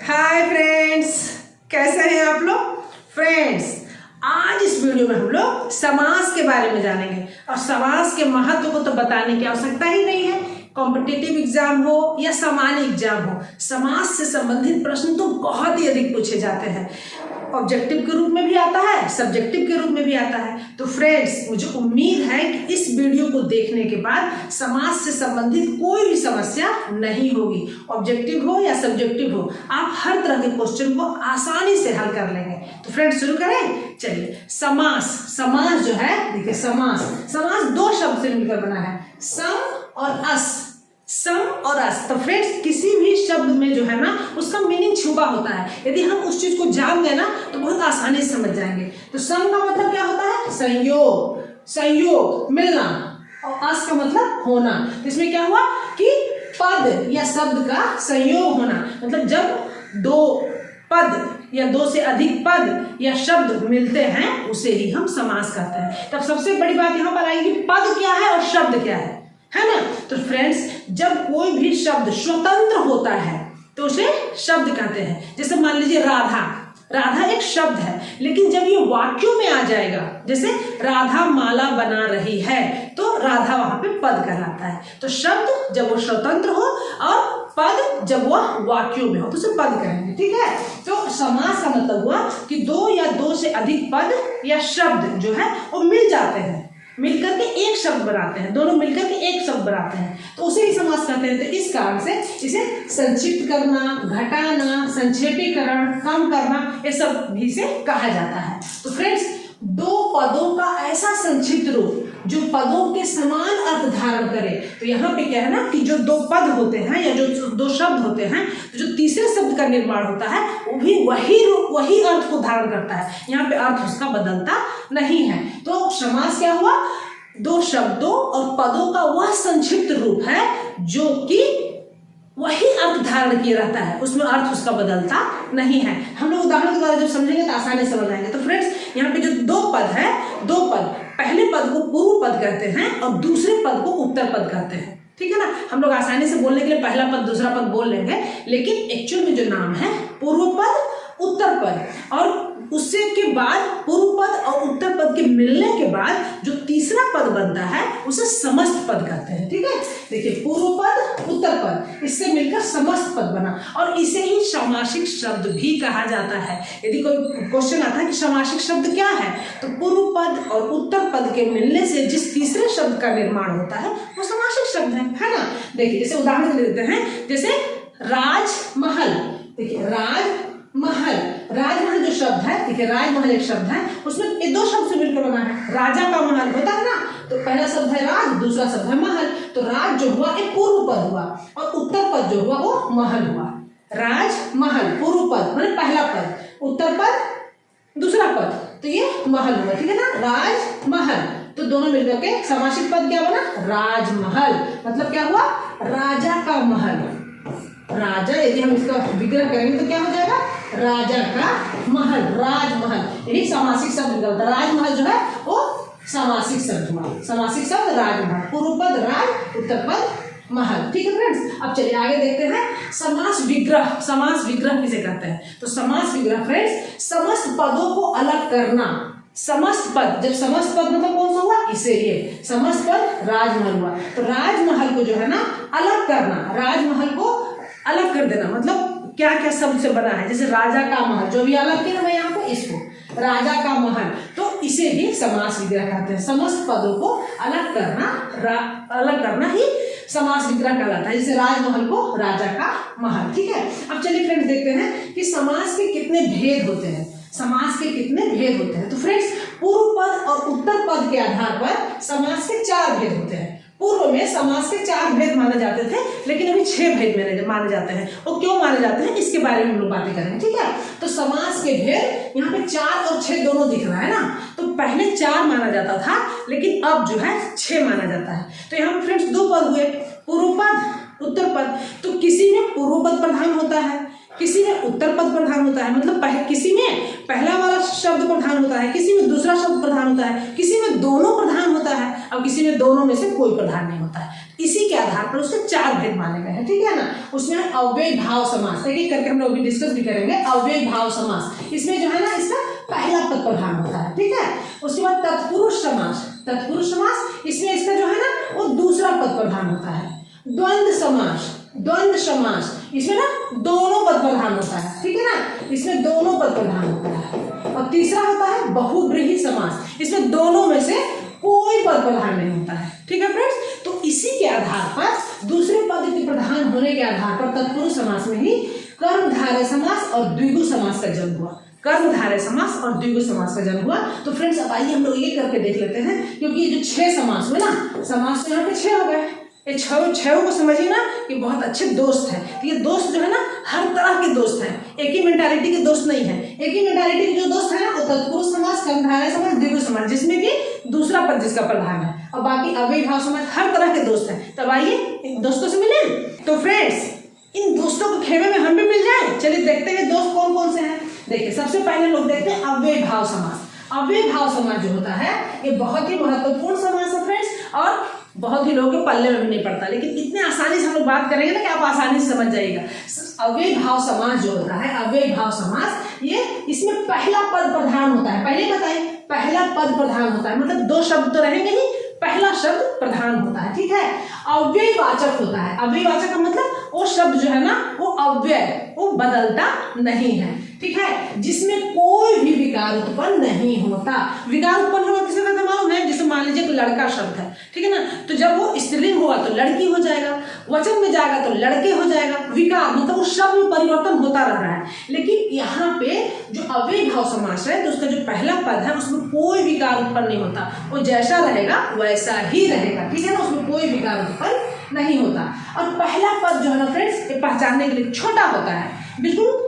Hi friends, कैसे हैं आप लोग। फ्रेंड्स, आज इस वीडियो में हम लोग समास के बारे में जानेंगे और समास के महत्व को तो बताने की आवश्यकता ही नहीं है। कॉम्पिटिटिव एग्जाम हो या सामान्य एग्जाम हो, समास से संबंधित प्रश्न तो बहुत ही अधिक पूछे जाते हैं। ऑब्जेक्टिव के रूप में भी आता है, सब्जेक्टिव के रूप में भी आता है। तो फ्रेंड्स, मुझे उम्मीद है कि इस वीडियो को देखने के बाद समास से संबंधित कोई भी समस्या नहीं होगी। ऑब्जेक्टिव हो या सब्जेक्टिव हो, आप हर तरह के क्वेश्चन को आसानी से हल कर लेंगे। तो फ्रेंड्स, शुरू करें। चलिए, समास जो है, देखिए समास दो शब्द से मिलकर बना है, सम और अस। सम और अस। तो फ्रेंड्स, किसी भी शब्द में जो है ना, उसका मीनिंग छुपा होता है। यदि हम उस चीज को जान लें ना, तो बहुत आसानी से समझ जाएंगे। तो सम का मतलब क्या होता है? संयोग, मिलना। और अस का मतलब होना। तो इसमें क्या हुआ कि पद या शब्द का संयोग होना, मतलब जब दो पद या दो से अधिक पद या शब्द मिलते हैं, उसे ही हम समास कहते हैं। तब सबसे बड़ी बात यहाँ पर आएगी, पद क्या है और शब्द क्या है ना। तो फ्रेंड्स, जब कोई भी शब्द स्वतंत्र होता है तो उसे शब्द कहते हैं। जैसे मान लीजिए राधा एक शब्द है, लेकिन जब ये वाक्यों में आ जाएगा, जैसे राधा माला बना रही है, तो राधा वहां पे पद कहलाता है। तो शब्द जब वो स्वतंत्र हो और पद जब वह वाक्यों में हो, तो उसे पद कहेंगे। ठीक है। तो समास का मतलब हुआ कि दो या दो से अधिक पद या शब्द जो है वो मिल जाते हैं, मिलकर के एक शब्द बनाते हैं, दोनों मिलकर के एक शब्द बनाते हैं, तो उसे ही समास कहते हैं। तो इस कारण से इसे संक्षिप्त करना, घटाना, संक्षेपीकरण, कम करना, ये सब भी से कहा जाता है। तो फ्रेंड्स, दो पदों का ऐसा संक्षिप्त रूप जो पदों के समान अर्थ धारण करे। तो यहाँ पे क्या है ना कि जो दो पद होते हैं या जो दो शब्द होते हैं, तो जो तीसरे शब्द का निर्माण होता है वो भी वही अर्थ को धारण करता है। यहाँ पे अर्थ उसका बदलता नहीं है। तो समास क्या हुआ? दो शब्दों और पदों का वह संक्षिप्त रूप है जो कि वही अर्थ धारण किए रहता है, उसमें अर्थ उसका बदलता नहीं है। हम लोग उदाहरण के द्वारा जब समझेंगे तो आसानी से समझ आएंगे। तो फ्रेंड्स, यहाँ पे जो दो पद है, दो पद, पहले पद को पूर्व पद कहते हैं और दूसरे पद को उत्तर पद कहते हैं। ठीक है ना। हम लोग आसानी से बोलने के लिए पहला पद दूसरा पद बोल लेंगे, लेकिन एक्चुअल में जो नाम है पूर्व पद उत्तर पद, और उससे के बाद पूर्व पद और उत्तर पद के मिलने के बाद जो तीसरा पद बनता है उसे समस्त पद कहते हैं। ठीक है। देखिए, पूर्व पद उत्तर पद, इससे मिलकर समस्त पद बना, और इसे ही समासिक शब्द भी कहा जाता है। यदि कोई क्वेश्चन आता है कि समासिक शब्द क्या है, तो पूर्व पद और उत्तर पद के मिलने से जिस तीसरे शब्द का निर्माण होता है वो समासिक शब्द है ना। देखिए, जैसे उदाहरण देते हैं, जैसे राजमहल। देखिए, राजमहल जो शब्द है, देखिए राजमहल एक शब्द है, उसमें ये दो शब्द से मिलकर बना है। राजा का महल होता है ना, तो पहला शब्द है राज, दूसरा शब्द है महल। तो राज जो हुआ एक पूर्व पद हुआ, और उत्तर पद जो हुआ वो महल हुआ। राज महल पूर्व पद माने पहला पद, उत्तर पद दूसरा पद, तो ये महल हुआ। ठीक है ना, राज महल। तो दोनों मिलकर के समासिक पद क्या बना? राजमहल। मतलब क्या हुआ? राजा का महल। राजा, यदि हम इसका विग्रह करेंगे तो क्या हो जाएगा? राजा का महल, राजमहल। यही समासिक शब्द निकलता है। राजमहल जो है वो समासिक शब्द हुआ। समासिक शब्द राजमहल, पूर्व पद राज, उत्तर पद महल। ठीक है फ्रेंड्स। अब चलिए आगे देखते हैं समास विग्रह। समास विग्रह किसे कहते हैं? तो समास विग्रह फ्रेंड्स, समस्त पदों को अलग करना। समस्त पद, जब समस्त पद मतलब कौन सा हुआ? इसे ये समस्त पद राजमहल हुआ। तो राजमहल को जो है ना अलग करना, राजमहल को अलग कर देना, मतलब क्या क्या शब्द से बना है। जैसे राजा का महल, जो भी अलग किया मैं यहाँ पे इसको राजा का महल, तो इसे भी समास विग्रह कहते हैं। समस्त पदों को अलग करना ही समास विग्रह कहलाता है। जैसे राजमहल को राजा का महल। ठीक है। अब चलिए फ्रेंड्स, देखते हैं कि समास के कितने भेद होते हैं। समास के कितने भेद होते हैं? तो फ्रेंड्स, पूर्व पद और उत्तर पद के आधार पर समास के 4 भेद होते हैं। पूर्व में समास के 4 भेद माने जाते थे, लेकिन अभी 6 भेद माने जाते हैं। वो क्यों माने जाते हैं, इसके बारे में हम लोग बातें करेंगे। ठीक है। तो समास के भेद यहाँ पे 4 और 6 दोनों दिख रहा है ना। तो पहले 4 माना जाता था, लेकिन अब जो है 6 माना जाता है। तो यहाँ पे फ्रेंड्स 2 पद हुए, पूर्व पद उत्तर पद। तो किसी में पूर्व पद प्रधान होता है, किसी में उत्तर पद प्रधान होता है, मतलब किसी में पहला वाला शब्द प्रधान होता है, किसी में दूसरा शब्द प्रधान होता है, किसी में दोनों प्रधान होता है, और किसी में दोनों में से कोई प्रधान नहीं होता है। इसी के आधार पर उसके 4 भेद माने गए हैं, ठीक है ना। उसमें अव्यय भाव समास, एक एक करके हम लोग भी डिस्कस भी करेंगे। अव्यय भाव समास, इसमें जो है ना इसका पहला पद प्रधान होता है, ठीक है। उसके बाद तत्पुरुष समास, तत्पुरुष समास, इसमें इसका जो है ना वो दूसरा पद प्रधान होता है। द्वंद्व समास, द्वंद्व समास, इसमें ना दोनों पद प्रधान होता है, ठीक है ना, इसमें दोनों पद प्रधान होता है। और तीसरा होता है बहुब्रीहि समास, इसमें दोनों में से कोई पद प्रधान नहीं होता है, ठीक है फ्रेंड्स। तो इसी के आधार पर दूसरे पद के प्रधान होने के आधार पर तत्पुरुष समास में ही कर्मधारय समास और द्विगु समास का जन्म हुआ। कर्मधारय समास और द्विगु समास का जन्म हुआ। तो फ्रेंड्स अब आइए हम लोग ये करके देख लेते हैं, क्योंकि ये जो 6 समास हुए ना, समास तो यहाँ पे 6 हो गए। ये 6 को समझिए ना कि बहुत अच्छे दोस्त हैं। तो ये दोस्त जो है ना हर तरह के दोस्त हैं, एक ही मेंटालिटी के दोस्त नहीं है। एक ही मेंटालिटी के जो दोस्त हैं ना वो तत्पुरुष समास, कर्मधारय समास, द्विगु समास, जिसमें कि दूसरा पद जिसका प्रधान है, और बाकी अव्यय भाव समास, हर तरह के दोस्त हैं। तब आइए इन दोस्तों से मिले। तो फ्रेंड्स इन दोस्तों को खेमे में हम भी मिल जाए। चलिए देखते हैं दोस्त कौन कौन से हैं। देखिए सबसे पहले लोग देखते हैं अव्यय भाव समास। अव्यय भाव समास जो होता है ये बहुत ही महत्वपूर्ण समास है फ्रेंड्स, और बहुत ही लोगों के पल्ले में भी नहीं पड़ता, लेकिन इतने आसानी से हम लोग बात करेंगे ना कि आप आसानी से समझ जाइएगा। अव्यय भाव समास जो होता है, अव्यय भाव समास, ये इसमें पहला पद प्रधान होता है। पहले बताइए, पहला पद प्रधान होता है, मतलब 2 शब्द तो रहेंगे ही, पहला शब्द प्रधान होता है, ठीक है। अव्ययवाचक होता है। अव्ययवाचक का मतलब वो शब्द जो है ना वो अव्यय, वो बदलता नहीं है, ठीक है, जिसमें कोई भी विकार उत्पन्न नहीं होता। विकार उत्पन्न होगा किसे कहते हैं मालूम है? जैसे मान लीजिए कोई लड़का शब्द है, ठीक है ना, तो जब वो स्त्रीलिंग होगा तो लड़की हो जाएगा, वचन में जाएगा तो लड़के हो जाएगा। विकार मतलब उस शब्द में परिवर्तन होता रह रहा है। लेकिन यहाँ पे जो अव्यय भाव समास है तो उसका जो पहला पद है उसमें कोई विकार उत्पन्न नहीं होता, वो जैसा रहेगा वैसा ही रहेगा, ठीक है ना, उसमें कोई विकार उत्पन्न नहीं होता। और पहला पद जो है ना फ्रेंड्स ये पहचानने के लिए छोटा होता है, बिल्कुल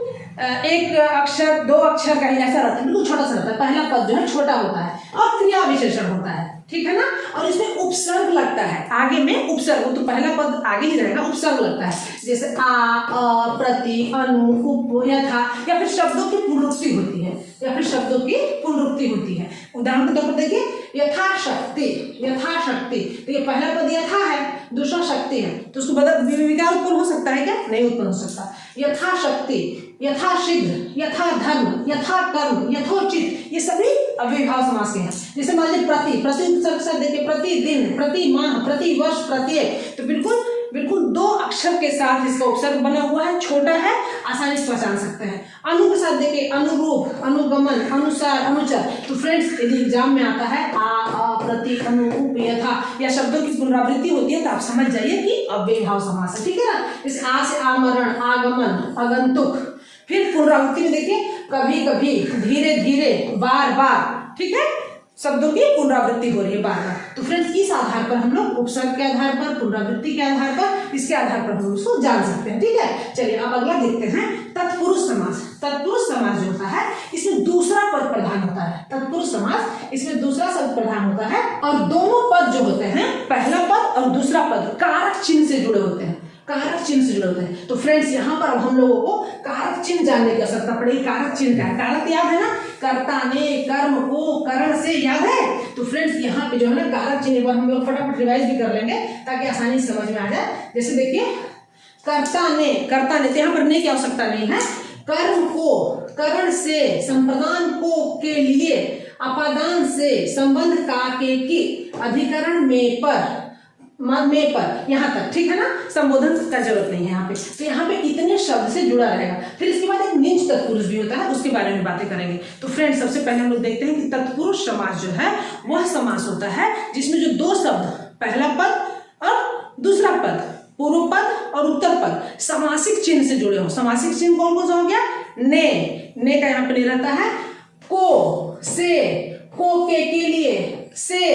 1 अक्षर 2 अक्षर का ही ऐसा रहता है, बिल्कुल छोटा सा रहता है। पहला पद जो है छोटा होता है और क्रिया विशेषण होता है, ठीक है ना, और इसमें उपसर्ग लगता है आगे में। उपसर्ग, वो तो पहला पद आगे ही रहेगा, उपसर्ग लगता है, जैसे अ, प्रति, अनु, उप, यथा, या फिर शब्दों की पुनरुक्ति होती है, या फिर शब्दों की पुनरुक्ति होती है। उदाहरण के तौर पर देखिए यथाशक्ति, यथाशक्ति, तो ये पहला पद यथा है, दूसरा शक्ति है, तो उसको बदल विकार उत्पन्न हो सकता है क्या? नहीं उत्पन्न हो सकता। यथाशक्ति, यथाशीघ्र, यथाधर्म, यथाकर्म, यथोचित, ये सभी अव्यय भाव समास के हैं। जैसे मान लीजिए प्रति, प्रति उपसर्ग से देखिए प्रतिदिन, प्रति माह, प्रति वर्ष, प्रत्येक, तो बिल्कुल बिल्कुल 2 अक्षर के साथ इसका उपसर्ग बना हुआ है, छोटा है, आसानी से पहचान सकते हैं। अनु के साथ देखिए अनुरूप, अनुगमन, अनुसार, अनुचर, तो फ्रेंड्स यदि एग्जाम में आता है आ, प्रति, अनु, उप, यथा, या शब्दों की पुनरावृत्ति होती है तो आप समझ जाइए कि अव्यय भाव समास है, ठीक है ना। इस आ से आमरण, आगमन, आगंतुक, फिर पुनरावृत्ति में देखिए कभी कभी, धीरे धीरे, बार बार, ठीक है, शब्दों की पुनरावृत्ति हो रही है बार बार। तो फ्रेंड्स इस आधार पर हम लोग उपसर्ग के आधार पर, पुनरावृत्ति के आधार पर, इसके आधार पर हम उसको जान सकते हैं, ठीक है। चलिए अब अगला देखते हैं तत्पुरुष समास। तत्पुरुष समास जो होता है इसमें दूसरा पद प्रधान होता है। तत्पुरुष समास इसमें दूसरा शब्द प्रधान होता है, और दोनों पद जो होते हैं, पहला पद और दूसरा पद कारक चिन्ह से जुड़े होते हैं, कारक चिन्ह से जुड़े होते हैं। तो फ्रेंड्स यहाँ पर अब हम लोगों को कारक चिन्ह जानने की आवश्यकता पड़ेगी। कारक चिन्ह क्या है? कारक याद है ना, कर्ता ने, कर्म को, करण से, याद है। तो फ्रेंड्स यहाँ पे जो है ना कारक चिन्ह पर हम लोग फटाफट रिवाइज भी कर लेंगे ताकि आसानी से समझ में आ जाए। जैसे देखिए कर्ता ने, कर्ता ने, तो यहाँ पर ने की आवश्यकता नहीं है। कर्म को, करण से, संप्रदान को, के लिए, अपादान से, संबंध का, के, की, अधिकरण में, पर, में पर, यहाँ तक, ठीक है ना, संबोधन का जरूरत नहीं है यहाँ पे। तो यहाँ पे इतने शब्द से जुड़ा रहेगा। फिर इसके बाद एक निज तत्पुरुष भी होता है, उसके बारे में बातें करेंगे। तो फ्रेंड्स सबसे पहले हम लोग देखते हैं कि तत्पुरुष समास जो है वह समास होता है जिसमें जो 2 शब्द, पहला पद और दूसरा पद, पूर्व पद और उत्तर पद, समासिक चिन्ह से जुड़े हो। समासिक चिन्ह कौन कौन सा हो गया? ने का यहाँ पे नहीं रहता है, को, से, को, के लिए, से,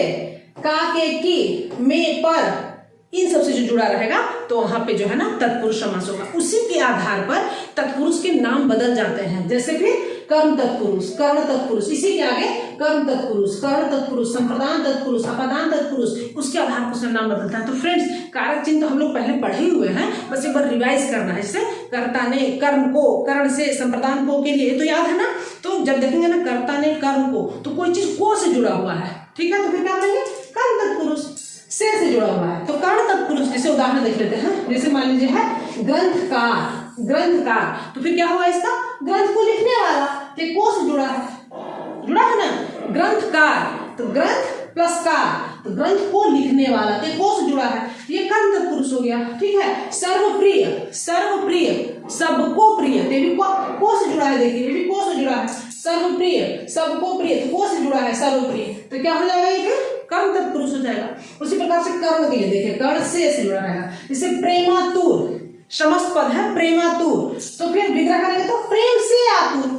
का, के, की, में, पर, इन सबसे जो जुड़ा रहेगा तो वहां पे जो है ना तत्पुरुष समास होगा। उसी के आधार पर तत्पुरुष के नाम बदल जाते हैं। जैसे कि कर्म तत्पुरुष, कर्ण तत्पुरुष, इसी के आगे कर्म तत्पुरुष, कर्ण तत्पुरुष, संप्रदान तत्पुरुष, अपादान तत्पुरुष, उसके आधार पर उसका नाम बदलता है। तो फ्रेंड्स कारक चिन्ह तो हम लोग पहले पढ़े हुए हैं, बस एक बार रिवाइज करना है। जैसे कर्ता ने, कर्म को, कर्ण से, संप्रदान को, के लिए, तो याद है ना। तो जब देखेंगे ना कर्ता ने, कर्म को, तो कोई चीज को से जुड़ा हुआ है, ठीक है, तो फिर क्या करेंगे? कर्म तत्पुरुष। से जुड़ा हुआ है। तो कर्ण तत्पुरुष, जैसे उदाहरण देख लेते हैं, जैसे मान लीजिए है ग्रंथकार, ग्रंथकार, तो फिर क्या हुआ इसका, ग्रंथ को लिखने वाला, तो को से जुड़ा है ना, ग्रंथकार, तो ग्रंथ प्लस कार, तो ग्रंथ को लिखने वाला, तो को से जुड़ा है, ये कर्ण तत्पुरुष हो गया। ठीक है, सर्वप्रिय, सर्वप्रिय, सबको प्रिय, तो ये भी को से जुड़ा है, देखिए ये भी को से जुड़ा है, सर्वप्रिय, सबको प्रिय, तो को से जुड़ा है, सर्वप्रिय, तो क्या हो जाएगा ये कर्ण तत्पुरुष हो जाएगा। उसी प्रकार से कर्ण के लिए देखिए, कर्ण से जुड़ा रहेगा। जैसे प्रेमातुर, समस्त पद है प्रेमातुर, तो फिर विग्रह करेंगे तो प्रेम से आतुर,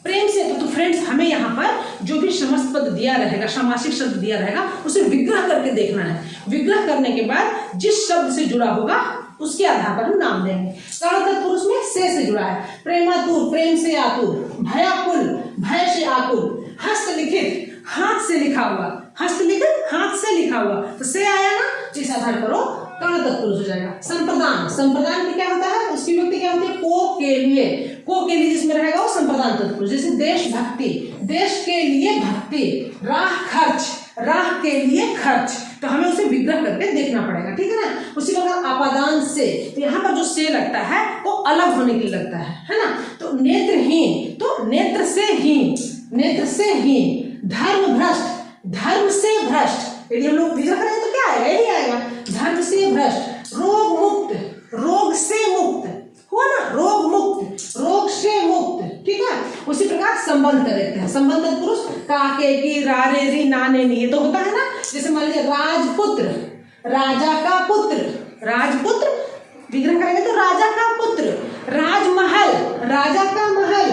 प्रेम से। तो फ्रेंड्स हमें यहाँ पर जो भी समस्त पद दिया रहेगा, समासिक शब्द दिया रहेगा, उसे विग्रह करके देखना है। विग्रह करने के बाद जिस शब्द से जुड़ा होगा उसके आधार पर हम नाम देंगे। कर्ण तत्पुरुष में से जुड़ा है, प्रेमातुर, प्रेम से आतुर, भयाकुल, भय से आकुल, हस्तलिखित, हाथ से लिखा हुआ, हस्तलिखित, हाथ से लिखा हुआ, तो से आया ना, इस आधार पर वो कर्ण तत्पुरुष हो जाएगा। संप्रदान, संप्रदान में क्या होता है, उसकी व्यक्ति क्या होती है, को के लिए, को के लिए जिसमें रहेगा वो संप्रदान तत्पुरुष। जैसे देशभक्ति, देश के लिए भक्ति, राह खर्च, राह के लिए खर्च, तो हमें उसे विग्रह करके देखना पड़ेगा। ठीक है ना। उसी प्रकार अपादान से, तो यहाँ पर जो से लगता है वो अलग होने के लिए लगता है ना। तो नेत्रहीन, तो नेत्र से हीन, नेत्र से हीन, धर्म भ्रष्ट, धर्म से भ्रष्ट, यदि हम लोग विग्रह करेंगे तो क्या आएगा, यही आएगा, धर्म से भ्रष्ट, रोग मुक्त, रोग से मुक्त हुआ ना, रोग मुक्त, रोग से मुक्त। ठीक है। उसी प्रकार संबंध कर देते हैं, संबंध तत्पुरुष काके की, रारे री, नाने नी, ये तो होता है ना। जैसे मान लीजिए राजपुत्र, राजा का पुत्र, राजपुत्र, विग्रह करेंगे तो राजा का पुत्र, राजमहल, राजा का महल,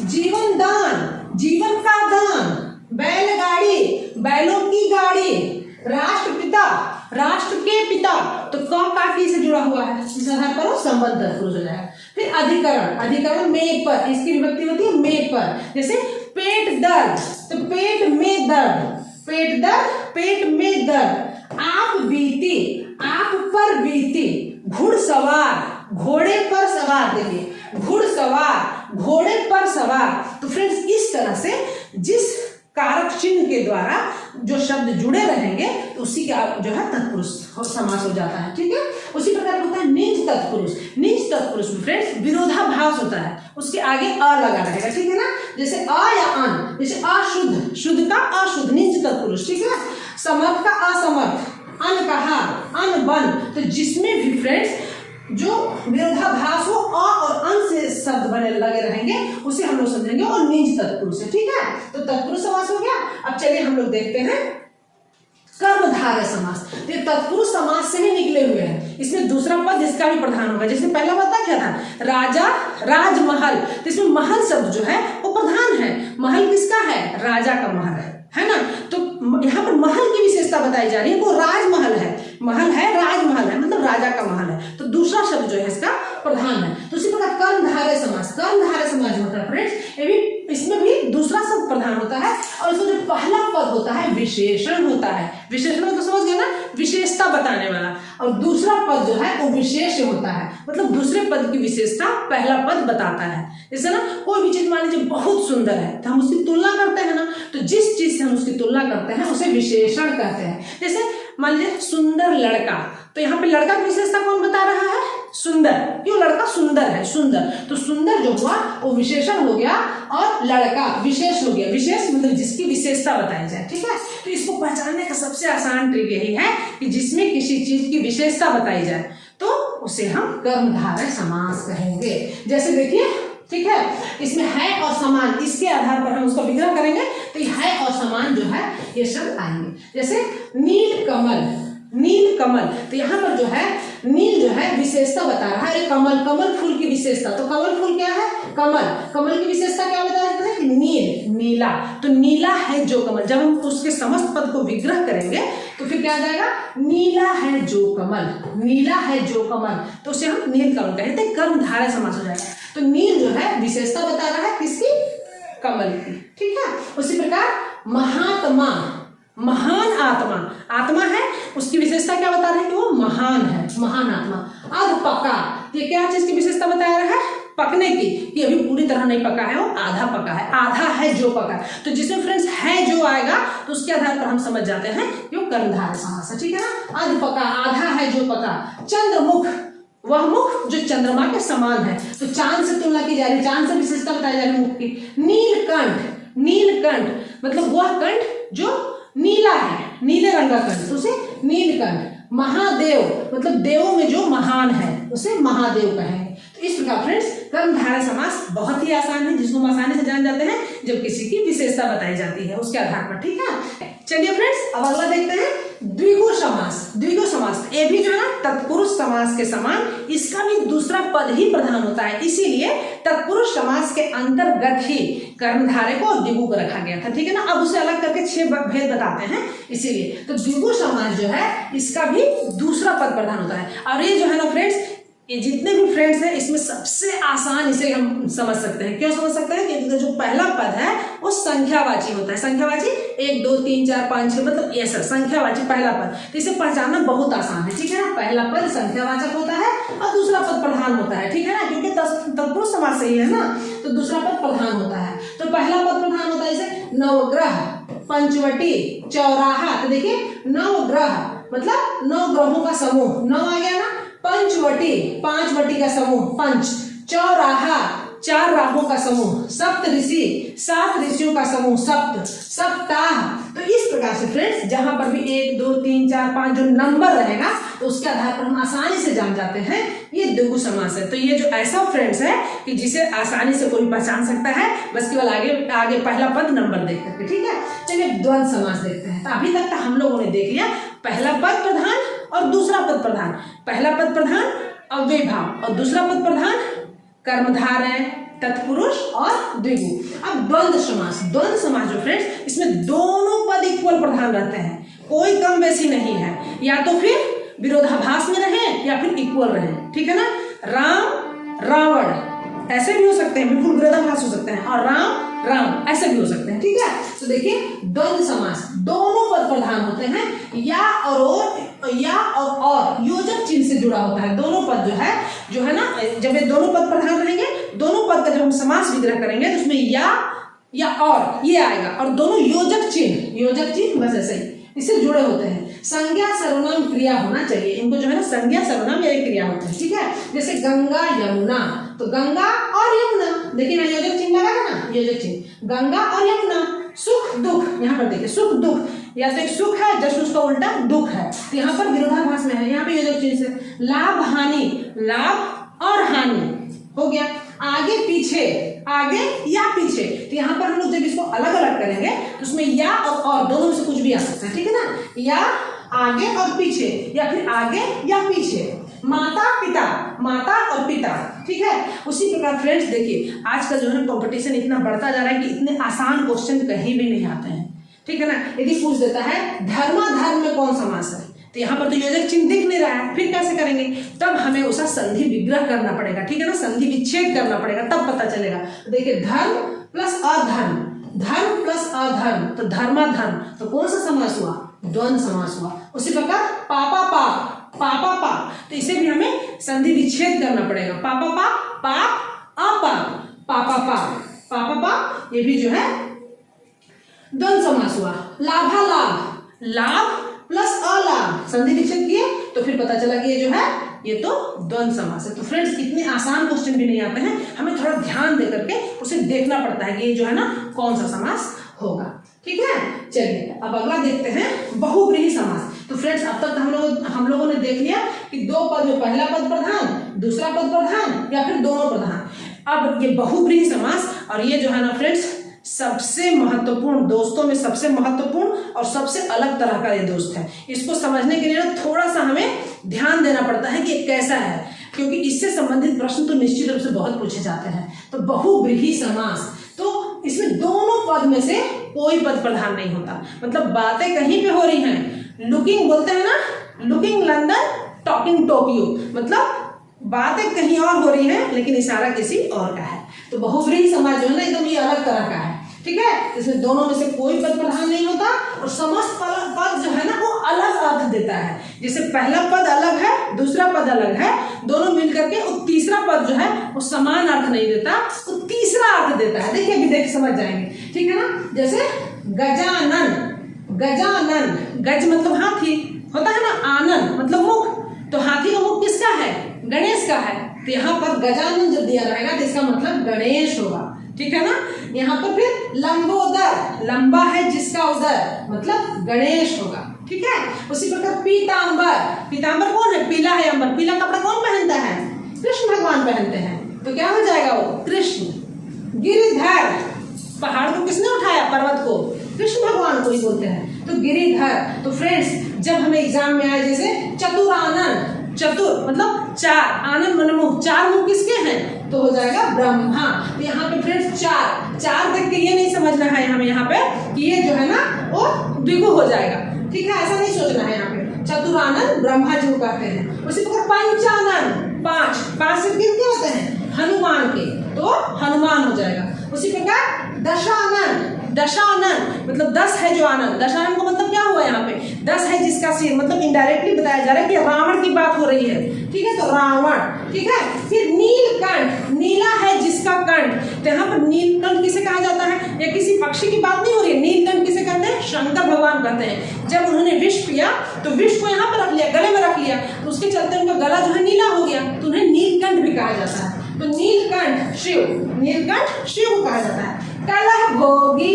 जीवन दान, जीवन का दान, बैलगाड़ी, बैलों की गाड़ी, राष्ट्रपिता, राष्ट्र के पिता, तो काकी से जुड़ा हुआ है, इस आधार पर वो संबंध तत्पुरुष हो जाएगा। फिर अधिकरण, अधिकरण में पर, इसकी विभक्ति होती है में पर। जैसे पेट दर्द, तो पेट में दर्द, पेट दर्द, पेट में दर्द, आप बीती, आप पर बीती, घुड़सवार, घोड़े पर सवार, देखिए घुड़सवार, घोड़े पर सवार। तो फ्रेंड्स इस तरह से जिस कारक चिन्ह के द्वारा जो शब्द जुड़े रहेंगे तो उसी का जो है तत्पुरुष समास हो जाता है। ठीक है। उसी प्रकार होता है निज तत्पुरुष, निज तत्पुरुष में फ्रेंड्स विरोधाभास होता है, उसके आगे अ लगा रहेगा। ठीक है ना। जैसे अ या अन, जैसे अशुद्ध, शुद्ध का अशुद्ध, निज तत्पुरुष। ठीक है। समर्थ का असमर्थ, अन का हार, अन बन, तो जिसमें भी फ्रेंड्स जो विरोधाभास हो अ और अन से शब्द बने लगे रहेंगे उसे हम लोग समझेंगे और निज तत्पुरुष है। ठीक है। तो तत्पुरुष समास हो गया। अब चलिए हम लोग देखते हैं कर्मधारय समास। ये तत्पुरुष समास से ही निकले हुए हैं। इसमें दूसरा पद जिसका भी प्रधान होगा, जैसे पहला पद क्या था, राजा, राजमहल, तो इसमें महल शब्द जो है वो प्रधान है। महल किसका है, राजा का महल है ना। तो यहाँ पर महल की विशेषता बताई जा रही है, वो राजमहल है, महल है, राजमहल है, मतलब राजा का महल है। तो दूसरा शब्द जो है इसका प्रधान है। तो उसी प्रकार कर्मधारय समास, कर्मधारय समास जो होता है फ्रेंड्स, ये भी इसमें भी दूसरा शब्द प्रधान होता है और इसमें जो पहला पद होता है विशेषण होता है। विशेषण तो समझ गए ना, विशेषता बताने वाला, और दूसरा पद जो है वो विशेष होता है, मतलब दूसरे पद की विशेषता पहला पद बताता है। जैसे ना कोई भी चीज मान लीजिए बहुत सुंदर है तो हम उसकी तुलना करते हैं ना, तो जिस चीज से हम उसकी तुलना करते हैं उसे विशेषण कहते हैं। जैसे मान लीजिए सुंदर लड़का, तो यहाँ पे लड़का की विशेषता कौन बता रहा है, सुंदर, क्यों, लड़का सुंदर है, सुंदर, तो सुंदर जो हुआ वो विशेषण हो गया और लड़का विशेष हो गया। विशेष मतलब जिसकी विशेषता बताई जाए। ठीक है। तो इसको पहचानने का सबसे आसान ट्रिक यही है कि जिसमें किसी चीज की विशेषता बताई जाए तो उसे हम कर्मधारय समास कहेंगे। जैसे देखिए, ठीक है, इसमें है और समान, इसके आधार पर हम उसका विग्रह करेंगे तो है और समान जो है ये शब्द आएंगे। जैसे नील कमल, नील कमल, तो यहाँ पर जो है नील जो है विशेषता बता रहा है, कमल, कमल फूल की विशेषता, तो कमल फूल क्या है, कमल, कमल की विशेषता क्या बता जाता है, नील, नीला, तो नीला है जो कमल। जब हम उसके समस्त पद को विग्रह करेंगे तो फिर क्या आ जाएगा, नीला है जो कमल, नीला है जो कमल, तो उसे हम नील कमल कहते हैं, कर्मधारय समास हो जाएगा। तो नील जो है विशेषता बता रहा है किसकी, कमल की। ठीक है। उसी प्रकार महात्मा, महान आत्मा, आत्मा है उसकी विशेषता क्या बता रहे हैं कि वो महान है, महान आत्मा। अधपका, ये क्या चीज की विशेषता बता रहा है, पकने की, कि अभी पूरी तरह नहीं पका है, वो आधा पका है, आधा है जो पका। तो जिसमें फ्रेंड्स है जो आएगा तो उसके आधार पर हम समझ जाते हैं कि वो कर्मधारय समास है, ठीक है ना। अध पका, आधा है जो पका। चंद्रमुख, वह मुख जो चंद्रमा के समान है, तो चांद से तुलना की जा रही, चांद से विशेषता बताई जा रही मुख की। नीलकंठ, नीलकंठ मतलब वह कंठ जो नीला है, नीले रंग का कंठ, तो उसे नीलकंठ। महादेव मतलब देवों में जो महान है, उसे महादेव कहेंगे। तो इस प्रकार फ्रेंड्स कर्मधारय समास बहुत ही आसान है, जिसको हम आसानी से जान जाते हैं जब किसी की विशेषता बताई जाती है उसके आधार पर, ठीक है। चलिए फ्रेंड्स अब अगला देखते हैं द्विगु समास। द्विगु समास ये भी जो है ना तत्पुरुष समास के समान, इसका भी दूसरा पद ही प्रधान होता है, इसीलिए तत्पुरुष समास के अंतर्गत ही कर्मधारय को और द्विगु को रखा गया था, ठीक है ना। अब उसे अलग करके 6 भेद बताते हैं, इसीलिए तो द्विगु समास जो है इसका भी दूसरा पद प्रधान होता है। और ये जो है ना फ्रेंड्स, ये जितने भी फ्रेंड्स हैं इसमें सबसे आसान इसे हम समझ सकते हैं। क्यों समझ सकते हैं? क्योंकि जो पहला पद है वो संख्यावाची होता है। संख्यावाची 1 2 3 4 5 6 मतलब ये सर संख्यावाची पहला पद, तो इसे पहचानना बहुत आसान है, ठीक है ना। पहला पद संख्यावाचक होता है और दूसरा पद प्रधान होता है, ठीक है ना, क्योंकि तत्पुरुष समास सही है ना, तो दूसरा पद प्रधान होता है। तो पहला पद प्रधान होता है जैसे नवग्रह, पंचवटी, चौराहा। तो देखिए नवग्रह मतलब 9 ग्रहों का समूह, 9 आ गया ना। पंचवटी 5 वटी का समूह पंच। चौराहा 4 राहों का समूह। सप्त ऋषि 7 ऋषियों का समूह सप्त। सप्ताह। तो इस प्रकार से फ्रेंड्स जहां पर भी 1 2 3 4 5 जो नंबर रहेगा तो उसके आधार पर हम आसानी से जान जाते हैं ये द्विगु समास है। तो ये जो ऐसा फ्रेंड्स है कि जिसे आसानी से कोई पहचान सकता है, बस केवल आगे आगे पहला पद नंबर देख करके, ठीक है। चलिए द्वंद्व समास देखते हैं। तो अभी तक तो हम लोगों ने देख लिया पहला पद प्रधान और दूसरा पद प्रधान। पहला पद प्रधान अव्ययभाव और दूसरा पद प्रधान कर्मधारय, तत्पुरुष और द्विगु। अब द्वंद्व समास, द्वंद्व समास जो फ्रेंड्स इसमें दोनों पद इक्वल प्रधान रहते हैं, कोई कम बेसी नहीं है, या तो फिर विरोधाभास में रहे या फिर इक्वल रहे, ठीक है ना। राम रावण ऐसे भी हो सकते हैं, बिल्कुल विरोधाभास हो सकते हैं, और राम राम ऐसे भी हो सकते हैं, ठीक है। तो देखिए द्वंद्व समास दोनों पद प्रधान होते हैं, या और योजक चिन्ह से जुड़ा होता है। दोनों पद जो है ना, जब ये दोनों पद प्रधान रहेंगे, दोनों पद का जब हम समास विग्रह करेंगे तो उसमें या और ये आएगा, और दोनों योजक चिन्ह बस ऐसे ही इससे जुड़े होते हैं। संज्ञा सर्वनाम क्रिया होना चाहिए, इनको जो है ना संज्ञा सर्वनाम या क्रिया होते हैं, ठीक है। जैसे गंगा यमुना, तो गंगा और यमुना, देखिए ना योजक चिन्ह लगा है ना, योजक चिन्ह गंगा और यमुना। सुख दुख, यहाँ पर देखिए सुख दुख, या तो एक सुख है जस्ट उसका उल्टा दुख है, तो यहाँ पर विरोधाभास में है, यहाँ पे योजक चिन्ह से। लाभ हानि, लाभ और हानि हो गया। आगे पीछे, आगे या पीछे, तो यहाँ पर हम लोग जब इसको अलग अलग करेंगे तो उसमें या और दोनों में से कुछ भी आ सकता है, ठीक है ना। या आगे और पीछे, या फिर आगे या पीछे। माता पिता, माता और पिता, ठीक है। उसी प्रकार फ्रेंड्स देखिए आजकल जो है कंपटीशन इतना बढ़ता जा रहा है कि इतने आसान क्वेश्चन कहीं भी नहीं आते हैं, ठीक है ना। यदि पूछ देता है धर्माधर्म में कौन समास है, तो यहाँ पर तो योजक चिन्ह दिख नहीं रहा है, फिर कैसे करेंगे? तब हमें उसका संधि विग्रह करना पड़ेगा, ठीक है ना, संधि विच्छेद करना पड़ेगा, तब पता चलेगा। तो देखिए धर्म प्लस अधर्म, धर्म प्लस अधर्म, तो धर्माधर्म, तो कौन सा समास हुआ? द्वंद्व समास हुआ। उसी प्रकार पापा पाप, पापा पाप, तो इसे भी हमें संधि विच्छेद करना पड़ेगा। पापा पाप, पाप अपाप, पापा पाप, पापा पाप, ये भी जो है द्वंद्व समास हुआ। लाभा लाभ, लाभ प्लस अलाभ, संधि विच्छेद किए तो फिर पता चला कि ये जो है ये तो द्वंद्व समास है। तो फ्रेंड्स इतने आसान क्वेश्चन भी नहीं आते हैं, हमें थोड़ा ध्यान दे करके उसे देखना पड़ता है कि ये जो है ना कौन सा समास होगा, ठीक है। चलिए अब अगला देखते हैं बहुव्रीहि समास। तो फ्रेंड्स अब तक हम लोगों ने देख लिया कि दो पद में पहला पद प्रधान, दूसरा पद प्रधान, या फिर दोनों प्रधान। अब ये बहुव्रीहि समास, और ये जो है ना फ्रेंड्स सबसे महत्वपूर्ण, दोस्तों में सबसे महत्वपूर्ण और सबसे अलग तरह का ये दोस्त है। इसको समझने के लिए ना थोड़ा सा हमें ध्यान देना पड़ता है कि ये कैसा है, क्योंकि इससे संबंधित प्रश्न तो निश्चित रूप से बहुत पूछे जाते हैं। तो बहुव्रीहि समास, तो इसमें दोनों पद में से कोई पद प्रधान नहीं होता, मतलब बातें कहीं पे हो रही हैं। लुकिंग बोलते हैं ना, लुकिंग लंदन टॉकिंग टोक्यो, मतलब बातें कहीं और हो रही हैं लेकिन इशारा किसी और का है। तो बहुव्रीहि समास जो है ना एकदम ये अलग तरह का है, ठीक है। इसमें दोनों में से कोई पद प्रधान नहीं होता और समस्त पद जो है ना वो अलग अर्थ देता है। जैसे पहला पद अलग है, दूसरा पद अलग है, दोनों मिलकर के वो तीसरा पद जो है वो समान अर्थ नहीं देता, वो तीसरा अर्थ देता है। देखिए अभी देख समझ जाएंगे, ठीक है ना। जैसे गजानन, गजानन, गज मतलब हाथी होता है ना, आनंद मतलब मुख, तो हाथी का मुख किसका है? गणेश का है। तो यहाँ पर गजानन जब दिया रहेगा तो इसका मतलब गणेश होगा, ठीक है ना। यहाँ पर फिर लंबोदर, लंबा है जिसका उदर मतलब गणेश होगा, ठीक है। उसी प्रकार पीतांबर, पीतांबर कौन है? पीला है अंबर, पीला कपड़ा कौन पहनता है? कृष्ण भगवान पहनते हैं, तो क्या हो जाएगा वो? कृष्ण। गिरिधर, पहाड़ को किसने उठाया? पर्वत को कृष्ण भगवान को ही बोलते हैं, तो गिरिधर। तो फ्रेंड्स जब हमें एग्जाम में आए जैसे चतुरानन, चतुर मतलब चार, आनंद मन मुख, चार मुख किसके हैं? तो हो जाएगा ब्रह्मा। तो यहाँ पे फ्रेंड्स चार, चार तक के ये नहीं समझना है हमें यहाँ पे कि ये जो है ना वो द्विगु हो जाएगा, ठीक है, ऐसा नहीं सोचना है यहाँ पे। चतुरानन ब्रह्मा जी को कहते हैं। उसी प्रकार पंचानन, पांच, पांच से किसके होते हैं? हनुमान के, तो हनुमान हो जाएगा। उसी प्रकार दशानन, दशानन मतलब 10 है जो आनंद, दशानन का मतलब क्या हुआ यहाँ पे? 10 है जिसका सिर, मतलब इनडायरेक्टली बताया जा रहा है कि रावण की बात हो रही है, ठीक है, तो रावण, ठीक है। फिर नीलकंठ, नीला है जिसका कंठ, तो यहाँ पर नीलकंठ किसे कहा जाता है? या किसी पक्षी की बात नहीं हो रही है, नीलकंठ किसे कहते हैं? शंकर भगवान कहते हैं। जब उन्होंने विष पिया तो विष को यहाँ पर रख लिया, गले में रख लिया, तो उसके चलते उनका गला जो है नीला हो गया, तो उन्हें नीलकंठ भी कहा जाता है। तो नीलकंठ शिव, नीलकंठ शिव को कहा जाता है। कलह भोगी,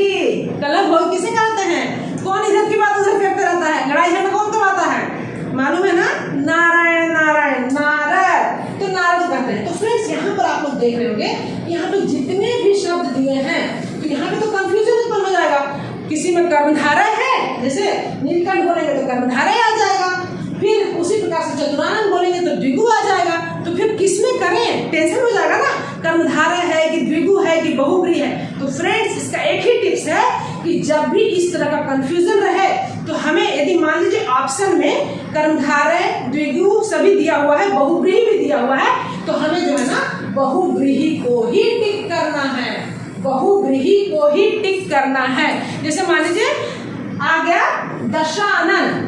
कलह भोगी किसे कहते हैं? कौन इधर की बात उधर फेंकता रहता है? लड़ाई झगड़ा कौन करवाता है? मालूम है ना? नारायण, नारायण, नारद, तो नारद कहते हैं। तो फ्रेंड्स यहाँ पर आप लोग देख रहे होंगे यहाँ पे जितने भी शब्द दिए हैं तो यहाँ पे तो कंफ्यूजन उत्पन्न हो जाएगा। किसी में कर्मधारय है, जैसे नीलकंठ बोलेंगे तो कर्मधारय आ जाएगा, फिर उसी प्रकार से चतुरानन बोलेंगे तो द्विगु आ जाएगा, तो फिर किसमें करें? टेंशन हो जाएगा ना, कर्मधारय है कि द्विगु है कि बहुब्री है। तो फ्रेंड्स इसका एक ही टिप्स है कि जब भी इस तरह का कंफ्यूजन रहे तो हमें, यदि मान लीजिए ऑप्शन में कर्मधारय द्विगु सभी दिया हुआ है, बहुब्रीहि भी दिया हुआ है, तो हमें जो है ना बहुब्रीहि को ही टिक करना है, बहुब्रीहि को ही टिक करना है। जैसे मान लीजिए आ गया दशानन,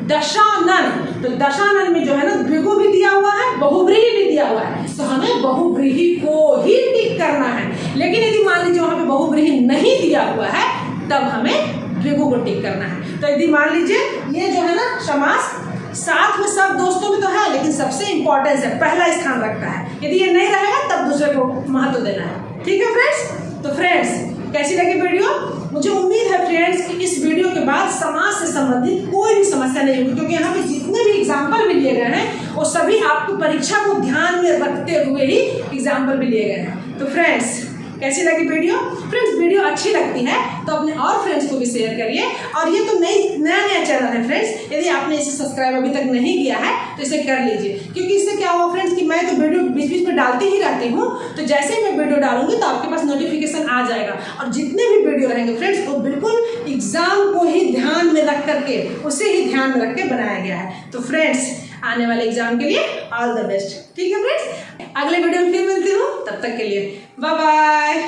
दशानन, तो दशानन में जो है ना द्विगु भी दिया हुआ है, बहुब्रीहि भी दिया हुआ है, तो हमें बहुब्रीहि को ही टिक करना है। लेकिन यदि मान लीजिए वहां पे बहुब्रीहि नहीं दिया हुआ है तब हमें द्विगु को टिक करना है। तो यदि मान लीजिए ये जो है ना समास साथ में सब दोस्तों में तो है, लेकिन सबसे इंपॉर्टेंस है, पहला स्थान रखता है। यदि ये नहीं रहेगा तब दूसरे को महत्व देना है, ठीक है फ्रेंड्स। तो फ्रेंड्स कैसी लगी वीडियो? मुझे उम्मीद है फ्रेंड्स कि इस वीडियो के बाद समाज से संबंधित कोई भी समस्या नहीं होगी, क्योंकि यहाँ पे जितने भी एग्जाम्पल भी लिए गए हैं वो सभी आपको परीक्षा को ध्यान में रखते हुए ही एग्जाम्पल भी लिए गए हैं। तो फ्रेंड्स कैसी लगी वीडियो? फ्रेंड्स वीडियो अच्छी लगती है तो अपने और फ्रेंड्स को भी शेयर करिए। और ये तो नया चैनल है फ्रेंड्स, यदि आपने इसे सब्सक्राइब अभी तक नहीं किया है तो इसे कर लीजिए, क्योंकि इससे क्या हुआ फ्रेंड्स कि मैं तो वीडियो बीच बीच में डालती ही रहती हूँ, तो जैसे ही मैं वीडियो डालूंगी तो आपके पास नोटिफिकेशन आ जाएगा। और जितने भी वीडियो रहेंगे फ्रेंड्स वो बिल्कुल एग्जाम को ही ध्यान में रख करके, उसे ही ध्यान में रख के बनाया गया है। तो फ्रेंड्स आने वाले एग्जाम के लिए ऑल द बेस्ट, ठीक है फ्रेंड्स। अगले वीडियो में फिर मिलती हूँ, तब तक के लिए बाय बाय।